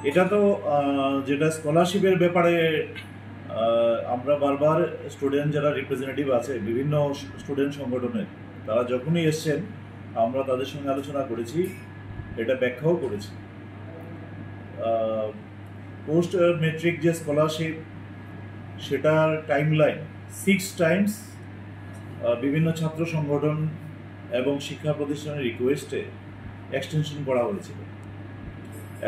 এটা তো যেটা স্কলারশিপের ব্যাপারে আমরা বারবার স্টুডেন্ট যারা রিপ্রেজেন্টেটিভ আছে বিভিন্ন স্টুডেন্ট সংগঠনের, তারা যখনই এসছেন আমরা তাদের সঙ্গে আলোচনা করেছি, এটা ব্যাখ্যাও করেছি। পোস্ট মেট্রিক যে স্কলারশিপ, সেটার টাইমলাইন 6 টাইমস বিভিন্ন ছাত্র সংগঠন এবং শিক্ষা প্রতিষ্ঠানের রিকোয়েস্টে এক্সটেনশন করা হয়েছিল,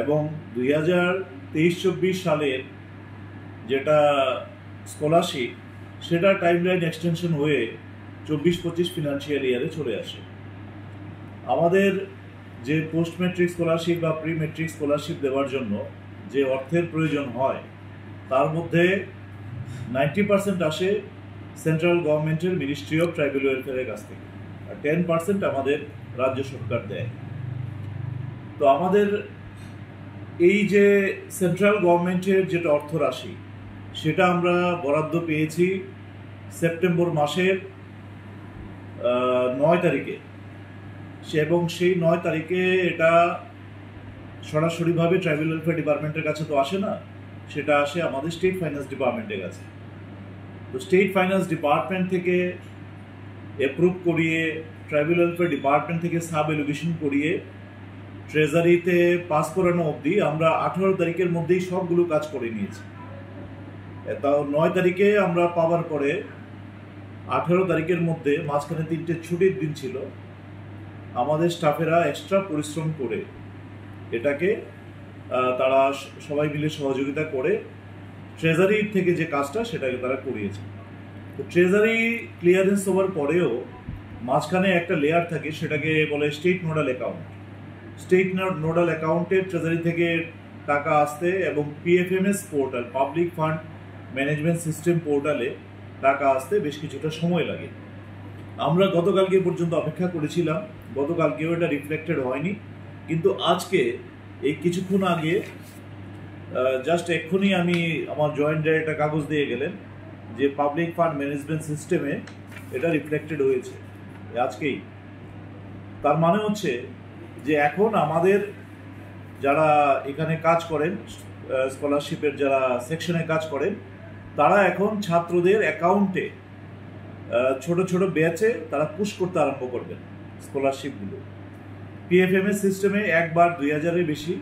এবং 2023-24 সালের যেটা স্কলারশিপ সেটা টাইমলাইন এক্সটেনশন হয়ে 24-25 ফিনান্সিয়াল ইয়ারে চলে আসে। আমাদের যে পোস্ট মেট্রিক স্কলারশিপ বা প্রি মেট্রিক স্কলারশিপ দেওয়ার জন্য যে অর্থের প্রয়োজন হয়, তার মধ্যে 90% আসে সেন্ট্রাল গভর্নমেন্টের মিনিস্ট্রি অফ ট্রাইবাল ওয়েলফেয়ারের কাছ থেকে, আর 10% আমাদের রাজ্য সরকার দেয়। তো আমাদের এই যে সেন্ট্রাল গভর্নমেন্টের যেটা অর্থ রাশি, সেটা আমরা বরাদ্দ পেয়েছি সেপ্টেম্বর মাসের 9 তারিখে, এবং সেই 9 তারিখে এটা সরাসরিভাবে ট্রাইবাল ওয়েলফেয়ার ডিপার্টমেন্টের কাছে তো আসে না, সেটা আসে আমাদের স্টেট ফাইন্যান্স ডিপার্টমেন্টের কাছে। তো স্টেট ফাইন্যান্স ডিপার্টমেন্ট থেকে অ্যাপ্রুভ করিয়ে, ট্রাইবাল ওয়েলফেয়ার ডিপার্টমেন্ট থেকে সাব এলোকেশন করিয়ে ট্রেজারিতে পাস করানো অবধি আমরা 18 তারিখের মধ্যেই সবগুলো কাজ করে নিয়েছি। তাও 9 তারিখে আমরা পাওয়ার পরে 18 তারিখের মধ্যে মাঝখানে 3টে ছুটির দিন ছিল, আমাদের স্টাফেরা এক্সট্রা পরিশ্রম করে এটাকে তারা সবাই মিলে সহযোগিতা করে ট্রেজারি থেকে যে কাজটা সেটাকে তারা করিয়েছে। তো ট্রেজারি ক্লিয়ারেন্স হওয়ার পরেও মাঝখানে একটা লেয়ার থাকে, সেটাকে বলে state nodal account. State nodal অ্যাকাউন্টে ট্রেজারি থেকে টাকা আসতে এবং PFMS portal, public fund management system পোর্টালে টাকা আসতে বেশ কিছুটা সময় লাগে। আমরা গতকালকে পর্যন্ত অপেক্ষা করেছিলাম, গতকালকেও এটা রিফ্লেক্টেড হয়নি, কিন্তু আজকে এই কিছুক্ষণ আগে জাস্ট এক্ষুনি আমি আমার জয়েন্ট ডাইরেক্টর কাগজ দিয়ে গেলেন যে পাবলিক ফান্ড ম্যানেজমেন্ট সিস্টেমে এটা রিফ্লেক্টেড হয়েছে আজকেই। তার মানে হচ্ছে যে এখন আমাদের যারা এখানে কাজ করেন, স্কলারশিপের যারা সেকশনে কাজ করেন, তারা এখন ছাত্রদের অ্যাকাউন্টে ছোট ছোট ব্যাচে তারা পুশ করতে আরম্ভ করবেন স্কলারশিপগুলো। পিএফএমএস সিস্টেমে একবার 2000-এর বেশি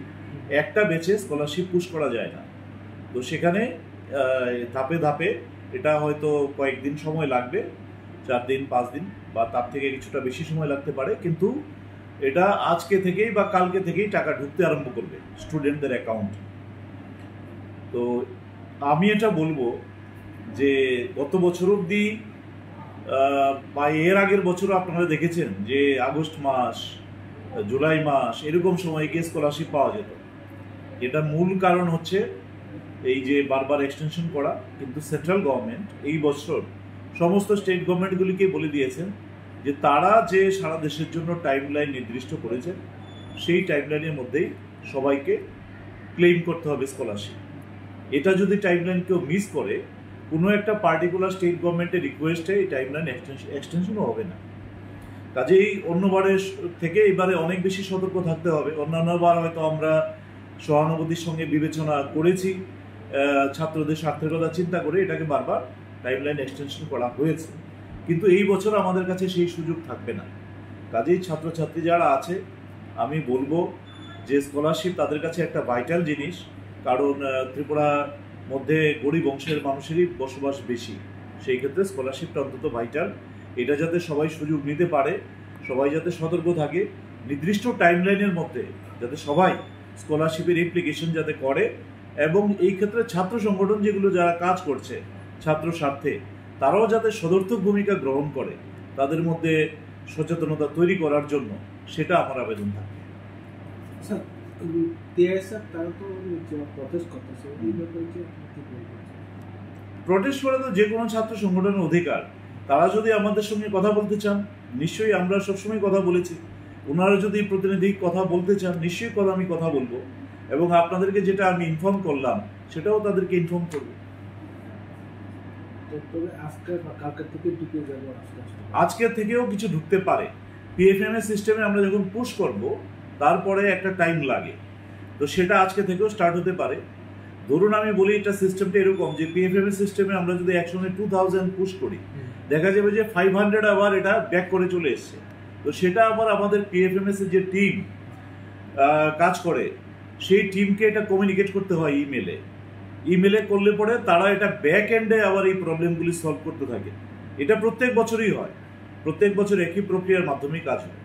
একটা ব্যাচে স্কলারশিপ পুশ করা যায় না। তো সেখানে ধাপে ধাপে এটা হয়তো কয়েকদিন সময় লাগবে, 4 দিন 5 দিন বা তার থেকে কিছুটা বেশি সময় লাগতে পারে, কিন্তু এটা আজকে থেকেই বা কালকে থেকেই টাকা ঢুকতে আরম্ভ করবে স্টুডেন্টদের অ্যাকাউন্টে। তো আমি এটা বলবো যে গত বছর অবধি বা এর আগের বছর আপনারা দেখেছেন যে আগস্ট মাস, জুলাই মাস এরকম সময় গিয়ে স্কলারশিপ পাওয়া যেত। এটা মূল কারণ হচ্ছে এই যে বারবার এক্সটেনশন করা, কিন্তু সেন্ট্রাল গভর্নমেন্ট এই বছর সমস্ত স্টেট গভর্নমেন্টগুলিকে বলে দিয়েছেন যে তারা যে সারা দেশের জন্য টাইমলাইন নির্দিষ্ট করেছেন, সেই টাইমলাইনের মধ্যেই সবাইকে ক্লেম করতে হবে স্কলারশিপ। এটা যদি টাইমলাইন কেউ মিস করে, কোনো একটা পার্টিকুলার স্টেট গভর্নমেন্টের রিকোয়েস্টে এই টাইমলাইন এক্সটেনশনও হবে না। কাজেই অন্যবারের থেকে এবারে অনেক বেশি সতর্ক থাকতে হবে। অন্যান্যবার হয়তো আমরা সহানুভূতির সঙ্গে বিবেচনা করেছি, ছাত্রদের স্বার্থের কথা চিন্তা করে এটাকে বারবার টাইমলাইন এক্সটেনশন করা হয়েছে, কিন্তু এই বছর আমাদের কাছে সেই সুযোগ থাকবে না। কাজেই ছাত্রছাত্রী যারা আছে, আমি বলবো যে স্কলারশিপ তাদের কাছে একটা ভাইটাল জিনিস, কারণ ত্রিপুরার মধ্যে গরিব অংশের মানুষেরই বসবাস বেশি, সেই ক্ষেত্রে স্কলারশিপটা অন্তত ভাইটাল। এটা যাতে সবাই সুযোগ নিতে পারে, সবাই যাতে সতর্ক থাকে, নির্দিষ্ট টাইমলাইনের মধ্যে যাতে সবাই স্কলারশিপের অ্যাপ্লিকেশন যাতে করে, এবং এই ক্ষেত্রে ছাত্র সংগঠন যেগুলো যারা কাজ করছে ছাত্র স্বার্থে, তারাও যাতে সদর্থক ভূমিকা গ্রহণ করে, তাদের মধ্যে সচেতনতা তৈরি করার জন্য, সেটা আমার আবেদন থাকে। টিআইএসআর তারা তো প্রটেস্ট করতেছে, এই ব্যাপারে কি বলবেন? প্রটেস্ট করা তো যে কোনো ছাত্র সংগঠনের অধিকার। তারা যদি আমাদের সঙ্গে কথা বলতে চান, নিশ্চয়ই আমরা সবসময় কথা বলেছি। ওনারা যদি প্রতিনিধি কথা বলতে চান, নিশ্চয়ই আমি কথা বলবো, এবং আপনাদেরকে যেটা আমি ইনফর্ম করলাম সেটাও তাদেরকে ইনফর্ম করবো। আজকে থেকেও কিছু ঢুকতে পারে। পিএফএমএস সিস্টেমে আমরা যখন পুশ করব তারপরে একটা টাইম লাগে, তো সেটা আজকে থেকেও স্টার্ট হতে পারে। ধরুন আমি বলি এটা সিস্টেমটা এরকম যে পিএফএমএস সিস্টেমে আমরা যদি একসঙ্গে 2000 পুশ করি, দেখা যাবে যে 500 আবার এটা ব্যাক করে চলে এসছে। তো সেটা আবার আমাদের পিএফএমএস এর যে টিম কাজ করে, সেই টিমকে এটা কমিউনিকেট করতে হয় ইমেলে করলে পরে তারা এটা ব্যাক এন্ডে আবার এই প্রবলেমগুলি সলভ করতে থাকে। এটা প্রত্যেক বছরই হয়, প্রত্যেক বছর একই প্রক্রিয়ার মাধ্যমেই কাজ হয়।